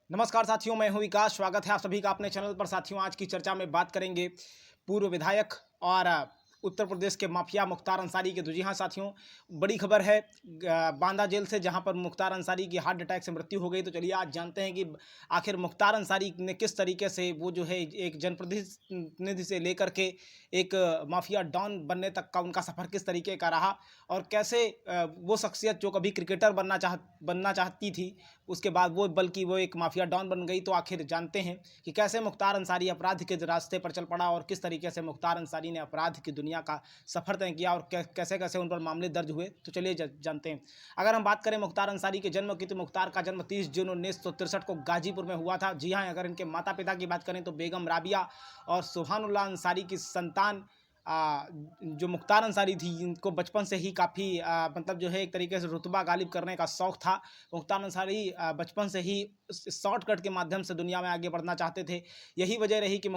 नमस्कार साथियों, मैं हूं विकास। स्वागत है आप सभी का अपने चैनल पर। साथियों, आज की चर्चा में बात करेंगे पूर्व विधायक और उत्तर प्रदेश के माफिया मुख्तार अंसारी के। तो जी हाँ साथियों, बड़ी खबर है बांदा जेल से, जहां पर मुख्तार अंसारी की हार्ट अटैक से मृत्यु हो गई। तो चलिए आज जानते हैं कि आखिर मुख्तार अंसारी ने किस तरीके से वो जो है एक जनप्रतिनिधि से लेकर के एक माफिया डॉन बनने तक का उनका सफ़र किस तरीके का रहा, और कैसे वो शख्सियत जो कभी क्रिकेटर बनना चाहती थी, उसके बाद वो बल्कि वो एक माफिया डॉन बन गई। तो आखिर जानते हैं कि कैसे मुख्तार अंसारी अपराध के रास्ते पर चल पड़ा और किस तरीके से मुख्तार अंसारी ने अपराध की दुनिया का सफ़र तय किया और कैसे कैसे उन पर मामले दर्ज हुए। तो चलिए जानते हैं। अगर हम बात करें मुख्तार अंसारी के जन्म की, तो मुख्तार का जन्म 30 जून 1963 को गाजीपुर में हुआ था। जी हाँ, अगर इनके माता पिता की बात करें तो बेगम राबिया और सुभानुल्लाह अंसारी की संतान जो मुख्तार अंसारी थी, इनको बचपन से ही काफ़ी मतलब जो है एक तरीके से रुतबा गालिब करने का शौक़ था। मुख्तार अंसारी बचपन से ही शॉर्टकट के माध्यम से दुनिया में आगे बढ़ना चाहते थे। यही वजह रही कि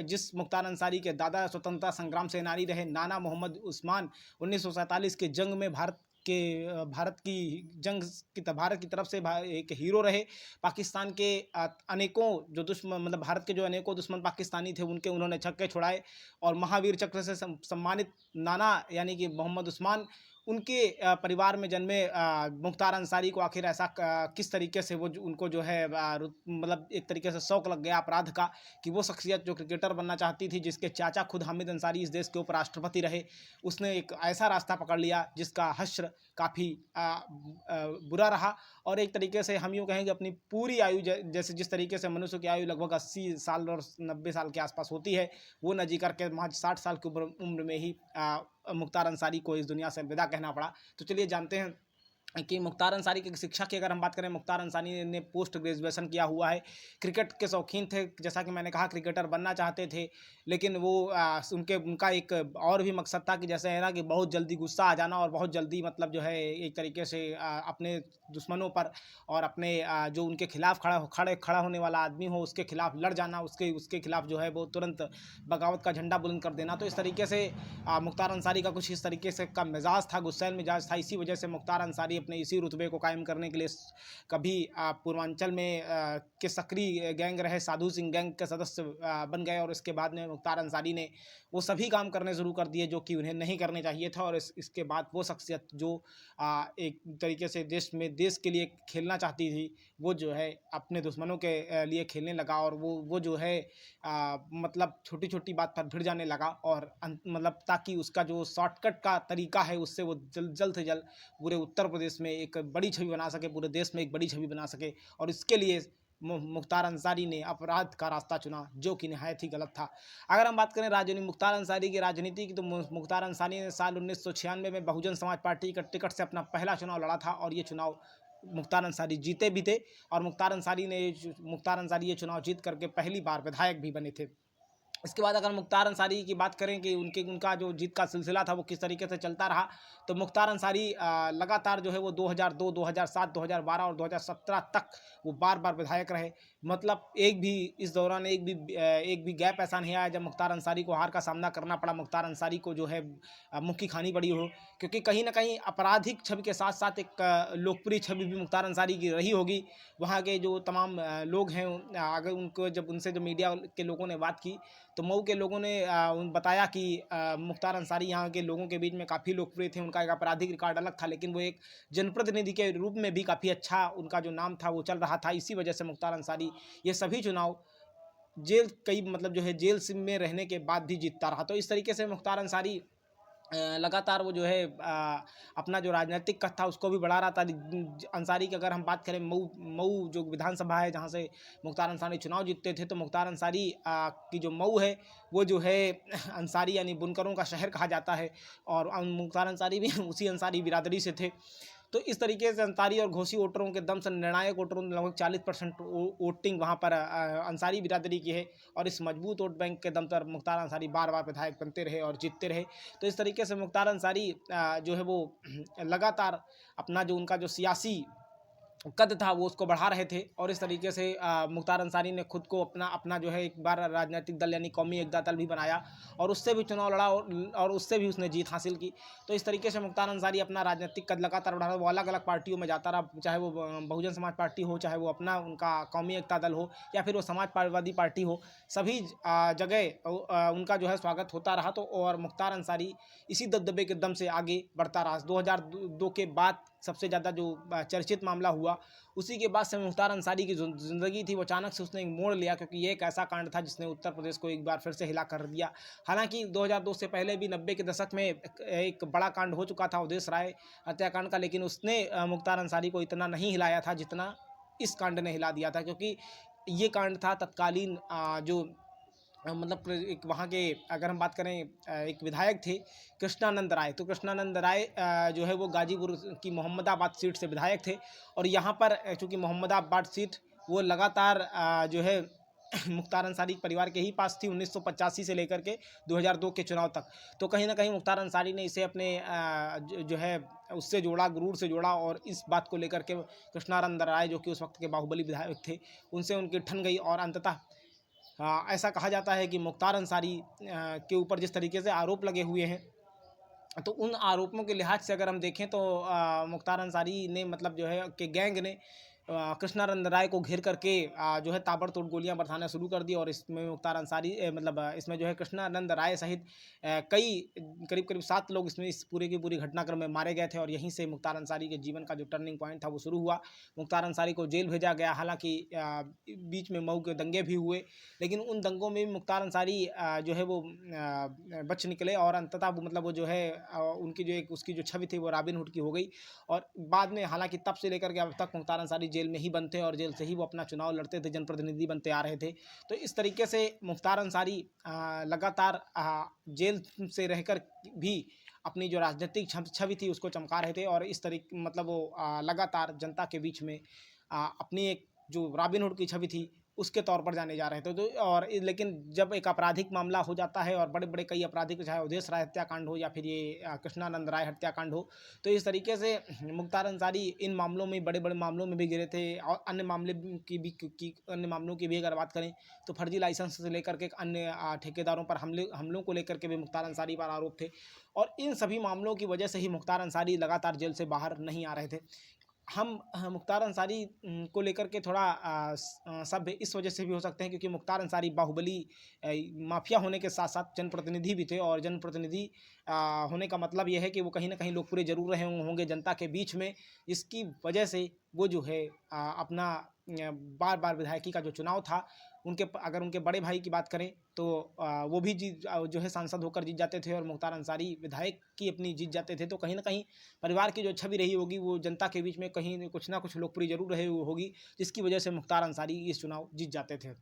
जिस मुख्तार अंसारी के दादा स्वतंत्रता संग्राम सेनानी रहे नाना मोहम्मद उस्मान, 1947 के जंग में भारत की तरफ से एक हीरो रहे। पाकिस्तान के अनेकों जो दुश्मन, मतलब भारत के जो अनेकों दुश्मन पाकिस्तानी थे, उनके उन्होंने छक्के छुड़ाए और महावीर चक्र से सम्मानित नाना यानी कि मोहम्मद उस्मान, उनके परिवार में जन्मे मुख्तार अंसारी को आखिर ऐसा किस तरीके से उनको जो है मतलब एक तरीके से शौक लग गया अपराध का, कि वो शख्सियत जो क्रिकेटर बनना चाहती थी, जिसके चाचा खुद हामिद अंसारी इस देश के उपराष्ट्रपति रहे, उसने एक ऐसा रास्ता पकड़ लिया जिसका हश्र काफ़ी बुरा रहा। और एक तरीके से हम यूँ कहेंगे अपनी पूरी आयु, जैसे जिस तरीके से मनुष्य की आयु लगभग 80 साल और 90 साल के आसपास होती है, वो न जी करके महज 60 साल की उम्र में ही मुख्तार अंसारी को इस दुनिया से अलविदा कहना पड़ा। तो चलिए जानते हैं कि मुख्तार अंसारी की शिक्षा की अगर हम बात करें, मुख्तार अंसारी ने पोस्ट ग्रेजुएशन किया हुआ है। क्रिकेट के शौकीन थे, जैसा कि मैंने कहा क्रिकेटर बनना चाहते थे, लेकिन वो उनका एक और भी मकसद था कि जैसे है ना कि बहुत जल्दी गुस्सा आ जाना और बहुत जल्दी मतलब जो है एक तरीके से अपने दुश्मनों पर और अपने जो उनके खिलाफ खड़ा होने वाला आदमी हो, उसके खिलाफ लड़ जाना, उसके खिलाफ जो है वो तुरंत बगावत का झंडा बुलंद कर देना। तो इस तरीके से मुख्तार अंसारी का कुछ इस तरीके से का मिजाज था, गुस्सैल मिजाज था। इसी वजह से मुख्तार अंसारी अपने इसी रुतबे को कायम करने के लिए कभी पूर्वांचल में के सक्रिय गैंग रहे, साधु सिंह गैंग के सदस्य बन गए, और इसके बाद में मुख्तार अंसारी ने वो सभी काम करने शुरू कर दिए जो कि उन्हें नहीं करने चाहिए था। और इसके बाद वो शख्सियत जो एक तरीके से देश के लिए खेलना चाहती थी, वो जो है अपने दुश्मनों के लिए खेलने लगा, और वो जो है मतलब छोटी छोटी बात पर भिड़ जाने लगा, और मतलब ताकि उसका जो शॉर्टकट का तरीका है उससे वो जल्द से जल्द पूरे उत्तर प्रदेश में एक बड़ी छवि बना सके, पूरे देश में एक बड़ी छवि बना सके। और इसके लिए मुख्तार अंसारी ने अपराध का रास्ता चुना, जो कि नहायत ही गलत था। अगर हम बात करें राजनीति, मुख्तार अंसारी की राजनीति की, तो मुख्तार अंसारी ने साल 1996 में बहुजन समाज पार्टी का टिकट से अपना पहला चुनाव लड़ा था, और ये चुनाव मुख्तार अंसारी जीते भी थे। और मुख्तार अंसारी ये चुनाव जीत करके पहली बार विधायक भी बने थे। इसके बाद अगर मुख्तार अंसारी की बात करें कि उनका जो जीत का सिलसिला था वो किस तरीके से चलता रहा, तो मुख्तार अंसारी लगातार जो है वो 2002, 2007, 2012 और 2017 तक वो बार बार विधायक रहे। मतलब इस दौरान एक भी गैप ऐसा नहीं आया जब मुख्तार अंसारी को हार का सामना करना पड़ा, मुख्तार अंसारी को जो है मुक्की खानी पड़ी हो। क्योंकि कहीं ना कहीं आपराधिक छवि के साथ साथ एक लोकप्रिय छवि भी मुख्तार अंसारी की रही होगी। वहाँ के जो तमाम लोग हैं, अगर उनसे जो मीडिया के लोगों ने बात की, तो मऊ के लोगों ने बताया कि मुख्तार अंसारी यहाँ के लोगों के बीच में काफ़ी लोकप्रिय थे। उनका एक आपराधिक रिकॉर्ड अलग था, लेकिन वो एक जनप्रतिनिधि के रूप में भी काफ़ी अच्छा उनका जो नाम था वो चल रहा था। इसी वजह से मुख्तार अंसारी ये सभी चुनाव मतलब जो है जेल में रहने के बाद भी जीतता रहा। तो इस तरीके से मुख्तार अंसारी लगातार वो जो है अपना जो राजनीतिक कद था उसको भी बढ़ा रहा था। अंसारी की अगर हम बात करें, मऊ जो विधानसभा है जहाँ से मुख्तार अंसारी चुनाव जीतते थे, तो मुख्तार अंसारी की जो मऊ है वो जो है अंसारी यानी बुनकरों का शहर कहा जाता है, और मुख्तार अंसारी भी उसी अंसारी बिरादरी से थे। तो इस तरीके से अंसारी और घोसी वोटरों के दम से, निर्णायक वोटरों में लगभग 40% वोटिंग वहाँ पर अंसारी बिरादरी की है, और इस मजबूत वोट बैंक के दम पर मुख्तार अंसारी बार बार विधायक बनते रहे और जीतते रहे। तो इस तरीके से मुख्तार अंसारी जो है वो लगातार अपना जो उनका जो सियासी कद था वो उसको बढ़ा रहे थे और इस तरीके से मुख्तार अंसारी ने खुद को अपना जो है एक बार राजनीतिक दल यानी कौमी एकता दल भी बनाया और उससे भी चुनाव लड़ा और उससे भी उसने जीत हासिल की। तो इस तरीके से मुख्तार अंसारी अपना राजनीतिक कद लगातार बढ़ा रहा, वो अलग अलग पार्टियों में जाता रहा, चाहे वो बहुजन समाज पार्टी हो, चाहे वो अपना उनका कौमी एकता दल हो या फिर वो समाजवादी पार्टी हो, सभी जगह उनका जो है स्वागत होता रहा। तो और मुख्तार अंसारी इसी दबदबे के दम से आगे बढ़ता रहा। 2002 के बाद सबसे ज़्यादा जो चर्चित मामला हुआ, उसी के बाद से मुख्तार अंसारी की जो ज़िंदगी थी वो अचानक से उसने एक मोड़ लिया, क्योंकि ये एक ऐसा कांड था जिसने उत्तर प्रदेश को एक बार फिर से हिला कर दिया। हालांकि 2002 से पहले भी 90 के दशक में एक बड़ा कांड हो चुका था अवधेश राय हत्याकांड का, लेकिन उसने मुख्तार अंसारी को इतना नहीं हिलाया था जितना इस कांड ने हिला दिया था। क्योंकि ये कांड था तत्कालीन जो मतलब एक वहाँ के, अगर हम बात करें, एक विधायक थे कृष्णानंद राय। तो कृष्णानंद राय जो है वो गाजीपुर की मोहम्मदाबाद सीट से विधायक थे और यहाँ पर चूँकि मोहम्मदाबाद सीट वो लगातार जो है मुख्तार अंसारी परिवार के ही पास थी 1985 से लेकर के 2002 के चुनाव तक। तो कहीं ना कहीं मुख्तार अंसारी ने इसे अपने जो है उससे जोड़ा, गुरूर से जोड़ा और इस बात को लेकर के कृष्णानंद राय जो कि उस वक्त के बाहुबली विधायक थे उनसे उनकी ठन गई और अंततः ऐसा कहा जाता है कि मुख्तार अंसारी के ऊपर जिस तरीके से आरोप लगे हुए हैं, तो उन आरोपों के लिहाज से अगर हम देखें तो मुख्तार अंसारी ने मतलब जो है कि गैंग ने कृष्णानंद राय को घेर करके जो है ताबड़तोड़ गोलियां बरसाना शुरू कर दी और इसमें मुख्तार अंसारी मतलब इसमें जो है कृष्णानंद राय सहित कई करीब करीब 7 लोग इसमें इस पूरे की पूरी घटनाक्रम में मारे गए थे और यहीं से मुख्तार अंसारी के जीवन का जो टर्निंग पॉइंट था वो शुरू हुआ। मुख्तार अंसारी को जेल भेजा गया, हालांकि बीच में मऊ के दंगे भी हुए, लेकिन उन दंगों में भी मुख्तार अंसारी जो है वो बच निकले और अंततः वो मतलब वो जो है उनकी जो एक उसकी जो छवि थी वो रॉबिन हुड की हो गई। और बाद में हालांकि तब से लेकर के अब तक मुख्तार अंसारी जेल में ही बंद थे और जेल से ही वो अपना चुनाव लड़ते थे, जनप्रतिनिधि बनते आ रहे थे। तो इस तरीके से मुख्तार अंसारी लगातार जेल से रहकर भी अपनी जो राजनीतिक छवि थी उसको चमका रहे थे और इस तरीके मतलब वो लगातार जनता के बीच में अपनी एक जो रॉबिन हुड की छवि थी उसके तौर पर जाने जा रहे थे। तो और लेकिन जब एक आपराधिक मामला हो जाता है और बड़े बड़े कई आपराधिक, चाहे अवधेश राय हत्याकांड हो या फिर ये कृष्णानंद राय हत्याकांड हो, तो इस तरीके से मुख्तार अंसारी इन मामलों में, बड़े बड़े मामलों में भी गिरे थे और अन्य मामले की अन्य मामलों की भी अगर बात करें तो फर्जी लाइसेंस से लेकर के अन्य ठेकेदारों पर हमलों को लेकर के भी मुख्तार अंसारी पर आरोप थे और इन सभी मामलों की वजह से ही मुख्तार अंसारी लगातार जेल से बाहर नहीं आ रहे थे। हम मुख्तार अंसारी को लेकर के थोड़ा सभ्य इस वजह से भी हो सकते हैं क्योंकि मुख्तार अंसारी बाहुबली माफिया होने के साथ साथ जनप्रतिनिधि भी थे और जनप्रतिनिधि होने का मतलब यह है कि वो कहीं ना कहीं लोकप्रिय जरूर रहे होंगे जनता के बीच में, इसकी वजह से वो जो है अपना बार बार विधायकी का जो चुनाव था अगर उनके बड़े भाई की बात करें तो वो भी जो है सांसद होकर जीत जाते थे और मुख्तार अंसारी विधायक की अपनी जीत जाते थे। तो कहीं ना कहीं परिवार की जो छवि रही होगी वो जनता के बीच में कहीं कुछ ना कुछ लोकप्रिय जरूर रहे होगी, जिसकी वजह से मुख्तार अंसारी इस चुनाव जीत जाते थे।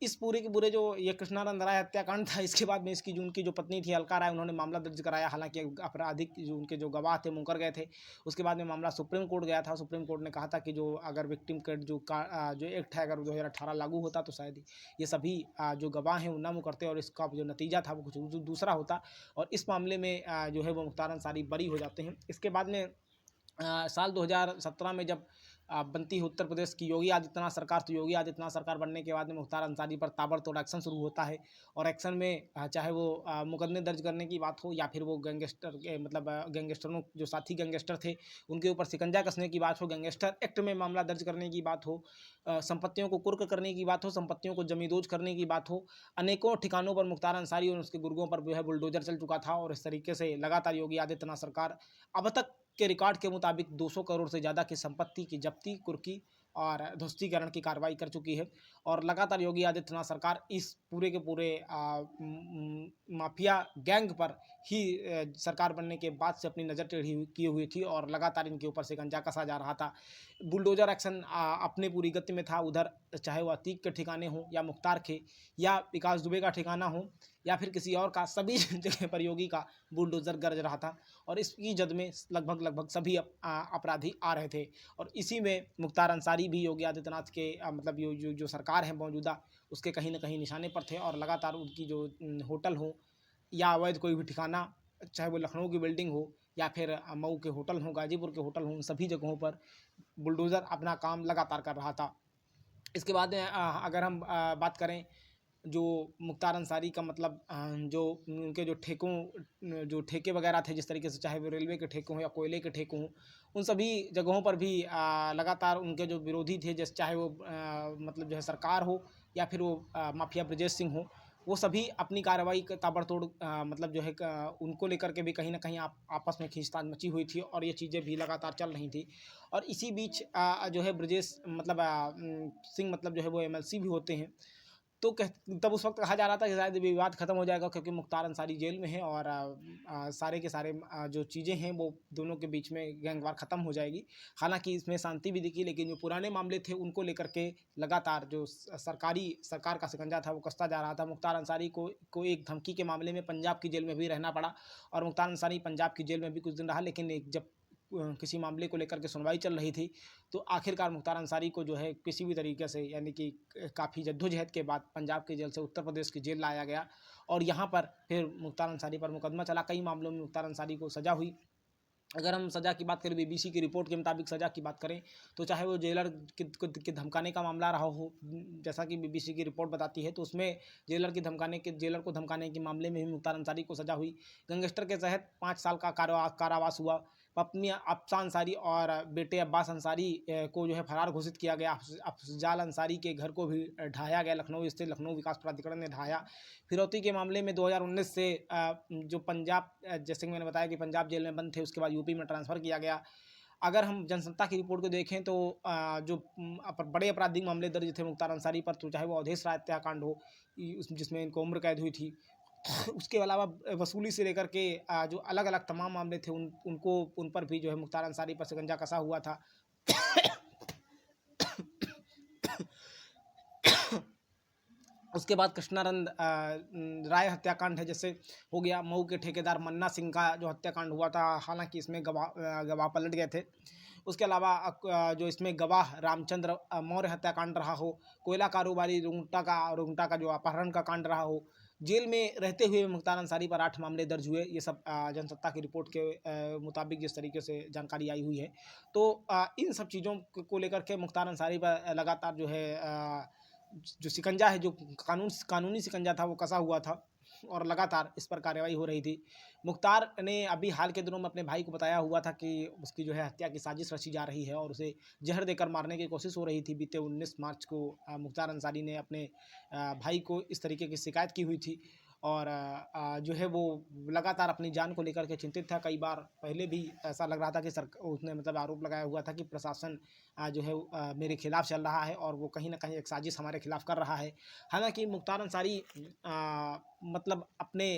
इस पूरे के पूरे जो ये कृष्णानंद राय हत्याकांड था, इसके बाद में इसकी जो उनकी जो पत्नी थी अलका राय, उन्होंने मामला दर्ज कराया। हालांकि आपराधिक जो उनके जो गवाह थे मुकर गए थे। उसके बाद में मामला सुप्रीम कोर्ट गया था। सुप्रीम कोर्ट ने कहा था कि जो अगर विक्टिम के जो एक्ट है अगर 2018 लागू होता तो शायद ये सभी जो गवाह हैं वो ना मुकरते और इसका जो नतीजा था वो कुछ दूसरा होता और इस मामले में जो है वो मुख्तार अंसारी बरी हो जाते हैं। इसके बाद में साल 2017 में जब बनती है उत्तर प्रदेश की योगी आदित्यनाथ सरकार, तो योगी आदित्यनाथ सरकार बनने के बाद में मुख्तार अंसारी पर ताबड़तोड़ एक्शन शुरू होता है और एक्शन में चाहे वो मुकदमे दर्ज करने की बात हो या फिर वो गैंगस्टर के मतलब गैंगस्टरों जो साथी गैंगस्टर थे उनके ऊपर शिकंजा कसने की बात हो, गैंगस्टर एक्ट में मामला दर्ज करने की बात हो, संपत्तियों को कुर्क करने की बात हो, संपत्तियों को जमींदोज करने की बात हो, अनेकों ठिकानों पर मुख्तार अंसारी और उसके गुर्गों पर जो है बुलडोजर चल चुका था और इस तरीके से लगातार योगी आदित्यनाथ सरकार अब तक के रिकॉर्ड के मुताबिक 200 करोड़ से ज़्यादा की संपत्ति की जब्ती, कुर्की और ध्वस्तीकरण की कार्रवाई कर चुकी है और लगातार योगी आदित्यनाथ सरकार इस पूरे के पूरे माफिया गैंग पर ही सरकार बनने के बाद से अपनी नज़र टेढ़ी की हुई थी और लगातार इनके ऊपर शिकंजा कसा जा रहा था। बुलडोजर एक्शन अपनी पूरी गति में था, उधर चाहे वो अतीक के ठिकाने हों या मुख्तार के या विकास दुबे का ठिकाना हो या फिर किसी और का, सभी जगह पर योगी का बुलडोजर गरज रहा था और इसकी जद में लगभग सभी अपराधी आ रहे थे और इसी में मुख्तार अंसारी भी योगी आदित्यनाथ के मतलब जो सरकार है मौजूदा उसके कहीं ना कहीं निशाने पर थे और लगातार उनकी जो होटल हो या अवैध कोई भी ठिकाना, चाहे वो लखनऊ की बिल्डिंग हो या फिर मऊ के होटल हों, गाजीपुर के होटल हों, उन सभी जगहों पर बुलडोज़र अपना काम लगातार कर रहा था। इसके बाद में अगर हम बात करें जो मुख्तार अंसारी का मतलब जो उनके जो जो ठेके वगैरह थे, जिस तरीके से चाहे वो रेलवे के ठेके हों या कोयले के ठेके हों, उन सभी जगहों पर भी लगातार उनके जो विरोधी थे, जैसे चाहे वो मतलब जो है सरकार हो या फिर वो माफिया ब्रजेश सिंह हो, वो सभी अपनी कार्रवाई ताबड़तोड़ मतलब जो है उनको लेकर के भी कहीं ना कहीं आपस में खींचतान मची हुई थी और ये चीज़ें भी लगातार चल रही थी। और इसी बीच जो है ब्रजेश मतलब सिंह मतलब जो है वो एमएलसी भी होते हैं। तो कह तब उस वक्त कहा जा रहा था कि शायद विवाद खत्म हो जाएगा, क्योंकि मुख्तार अंसारी जेल में है और सारे के सारे जो चीज़ें हैं वो दोनों के बीच में गैंगवार ख़त्म हो जाएगी। हालांकि इसमें शांति भी दिखी, लेकिन जो पुराने मामले थे उनको लेकर के लगातार जो सरकार का शिकंजा था वो कसता जा रहा था। मुख्तार अंसारी को एक धमकी के मामले में पंजाब की जेल में भी रहना पड़ा और मुख्तार अंसारी पंजाब की जेल में भी कुछ दिन रहा, लेकिन जब किसी मामले को लेकर के सुनवाई चल रही थी, तो आखिरकार मुख्तार अंसारी को जो है किसी भी तरीके से, यानी कि काफ़ी जद्दोजहद के बाद पंजाब की जेल से उत्तर प्रदेश की जेल लाया गया और यहाँ पर फिर मुख्तार अंसारी पर मुकदमा चला। कई मामलों में मुख्तार अंसारी को सज़ा हुई। अगर हम सज़ा की बात करें, बीबीसी की रिपोर्ट के मुताबिक सज़ा की बात करें, तो चाहे वो जेलर के धमकाने का मामला रहा हो, जैसा कि बीबीसी की रिपोर्ट बताती है, तो उसमें जेलर को धमकाने के मामले में भी मुख्तार अंसारी को सज़ा हुई। गैंगस्टर के तहत 5 साल का कारावास हुआ। पत्नी अफसा अंसारी और बेटे अब्बास अंसारी को जो है फरार घोषित किया गया। अफजाल अंसारी के घर को भी ढाया गया, लखनऊ स्थित लखनऊ विकास प्राधिकरण ने ढाया। फिरौती के मामले में 2019 से जो पंजाब, जैसे कि मैंने बताया कि पंजाब जेल में बंद थे, उसके बाद यूपी में ट्रांसफ़र किया गया। अगर हम जनसत्ता की रिपोर्ट को देखें तो जो बड़े आपराधिक मामले दर्ज थे मुख्तार अंसारी पर, तो चाहे वो अवधेश राय हत्याकांड हो, जिसमें इनको उम्र कैद हुई थी, उसके अलावा वसूली से लेकर के जो अलग अलग तमाम मामले थे उन पर भी जो है मुख्तार अंसारी पर शिकंजा कसा हुआ था। उसके बाद कृष्णानंद राय हत्याकांड है, जैसे हो गया। मऊ के ठेकेदार मन्ना सिंह का जो हत्याकांड हुआ था, हालांकि इसमें गवाह पलट गए थे। उसके अलावा जो इसमें गवाह रामचंद्र मौर्य हत्याकांड रहा हो, कोयला कारोबारी रुंगटा का जो अपहरण का कांड रहा हो, जेल में रहते हुए मुख्तार अंसारी पर 8 मामले दर्ज हुए। ये सब जनसत्ता की रिपोर्ट के मुताबिक जिस तरीके से जानकारी आई हुई है, तो इन सब चीज़ों को लेकर के मुख्तार अंसारी पर लगातार जो है जो शिकंजा है, जो कानूनी शिकंजा था, वो कसा हुआ था और लगातार इस पर कार्रवाई हो रही थी। मुख्तार ने अभी हाल के दिनों में अपने भाई को बताया हुआ था कि उसकी जो है हत्या की साजिश रची जा रही है और उसे जहर देकर मारने की कोशिश हो रही थी। बीते 19 मार्च को मुख्तार अंसारी ने अपने भाई को इस तरीके की शिकायत की हुई थी और जो है वो लगातार अपनी जान को लेकर के चिंतित था। कई बार पहले भी ऐसा लग रहा था कि उसने मतलब आरोप लगाया हुआ था कि प्रशासन जो है मेरे खिलाफ चल रहा है और वो कहीं ना कहीं एक साजिश हमारे खिलाफ कर रहा है। हालांकि मुख्तार अंसारी मतलब अपने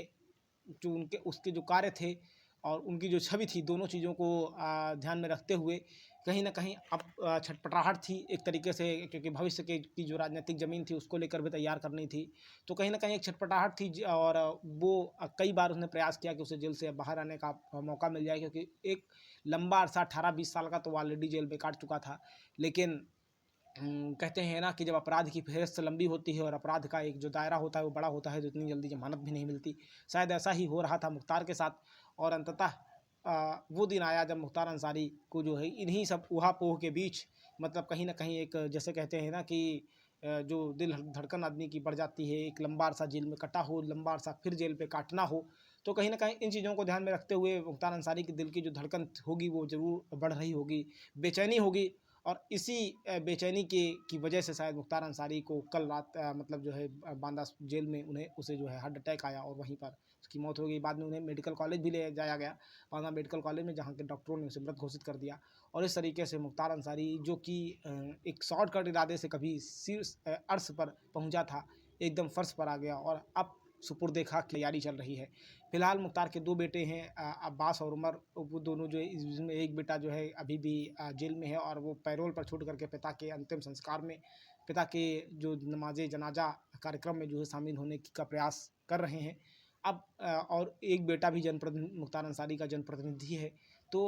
जो उसके जो कार्य थे और उनकी जो छवि थी, दोनों चीज़ों को ध्यान में रखते हुए कहीं न कहीं अब छटपटाहट थी एक तरीके से, क्योंकि भविष्य की जो राजनीतिक ज़मीन थी उसको लेकर भी तैयार करनी थी। तो कहीं न कहीं एक छटपटाहट थी और वो कई बार उसने प्रयास किया कि उसे जेल से बाहर आने का मौका मिल जाए, क्योंकि एक लंबा अरसा 18-20 साल का तो ऑलरेडी जेल में काट चुका था। लेकिन कहते हैं ना कि जब अपराध की फ़हरिस्त लंबी होती है और अपराध का एक जो दायरा होता है वो बड़ा होता है, तो इतनी जल्दी ज़मानत भी नहीं मिलती। शायद ऐसा ही हो रहा था मुख्तार के साथ और अंततः वो दिन आया जब मुख्तार अंसारी को जो है इन्हीं सब ऊहा-पोह के बीच मतलब कहीं न कहीं एक, जैसे कहते हैं ना कि जो दिल धड़कन आदमी की बढ़ जाती है, एक लंबा अरसा जेल में कटा हो, लंबा अरसा फिर जेल पे काटना हो, तो कहीं न कहीं इन चीज़ों को ध्यान में रखते हुए मुख्तार अंसारी के दिल की जो धड़कन होगी वो ज़रूर बढ़ रही होगी, बेचैनी होगी। और इसी बेचैनी की वजह से शायद मुख्तार अंसारी को कल रात मतलब जो है बांदा जेल में उसे जो है हार्ट अटैक आया और वहीं पर उसकी मौत हो गई। बाद में उन्हें मेडिकल कॉलेज भी ले जाया गया, बांदा मेडिकल कॉलेज में, जहाँ के डॉक्टरों ने उसे मृत घोषित कर दिया। और इस तरीके से मुख्तार अंसारी, जो कि एक शॉर्टकट इरादे से कभी शीर्ष अर्श पर पहुँचा था, एकदम फर्श पर आ गया और अब सुपुर्द खाक की तैयारी चल रही है। फिलहाल मुख्तार के 2 बेटे हैं, अब्बास और उमर। वो दोनों जो है, इसमें एक बेटा जो है अभी भी जेल में है और वो पैरोल पर छूट करके पिता के अंतिम संस्कार में, पिता के जो नमाज़े जनाजा कार्यक्रम में जो है शामिल होने का प्रयास कर रहे हैं। अब और एक बेटा भी मुख्तार अंसारी का जनप्रतिनिधि है। तो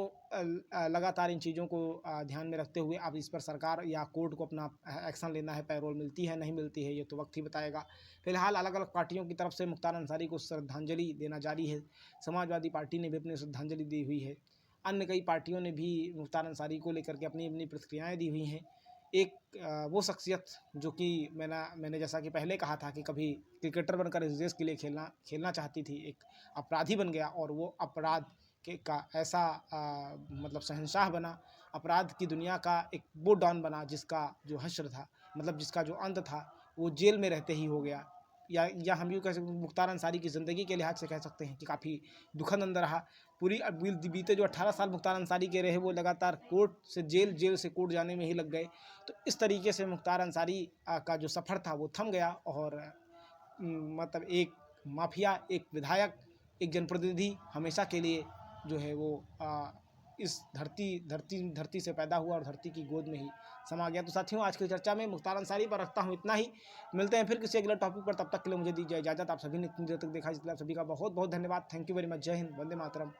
लगातार इन चीज़ों को ध्यान में रखते हुए अब इस पर सरकार या कोर्ट को अपना एक्शन लेना है। पैरोल मिलती है नहीं मिलती है ये तो वक्त ही बताएगा। फिलहाल अलग अलग पार्टियों की तरफ से मुख्तार अंसारी को श्रद्धांजलि देना जारी है। समाजवादी पार्टी ने भी अपनी श्रद्धांजलि दी हुई है। अन्य कई पार्टियों ने भी मुख्तार अंसारी को लेकर के अपनी अपनी प्रतिक्रियाएँ दी हुई हैं। एक वो शख्सियत जो कि मैंने जैसा कि पहले कहा था कि कभी क्रिकेटर बनकर इस देश के लिए खेलना चाहती थी, एक अपराधी बन गया और वो अपराध का ऐसा मतलब शहंशाह बना, अपराध की दुनिया का एक वो डॉन बना जिसका जो हश्र था, मतलब जिसका जो अंत था वो जेल में रहते ही हो गया। या हम यूँ कह सकते मुख्तार अंसारी की ज़िंदगी के लिहाज से कह सकते हैं कि काफ़ी दुखद अंदर रहा। पूरी बीते जो 18 साल मुख्तार अंसारी के रहे वो लगातार कोर्ट से जेल से कोर्ट जाने में ही लग गए। तो इस तरीके से मुख्तार अंसारी का जो सफ़र था वो थम गया और मतलब एक माफिया, एक विधायक, एक जनप्रतिनिधि हमेशा के लिए जो है वो इस धरती से पैदा हुआ और धरती की गोद में ही समा गया। तो साथियों आज की चर्चा में मुख्तार अंसारी पर रखता हूँ इतना ही। मिलते हैं फिर किसी अगले टॉपिक पर, तब तक के लिए मुझे दीजिए इजाज़त। आप सभी ने इतनी देर तक देखा इसलिए आप सभी का बहुत बहुत धन्यवाद। Thank you very much. जय हिंद, वंदे मातरम।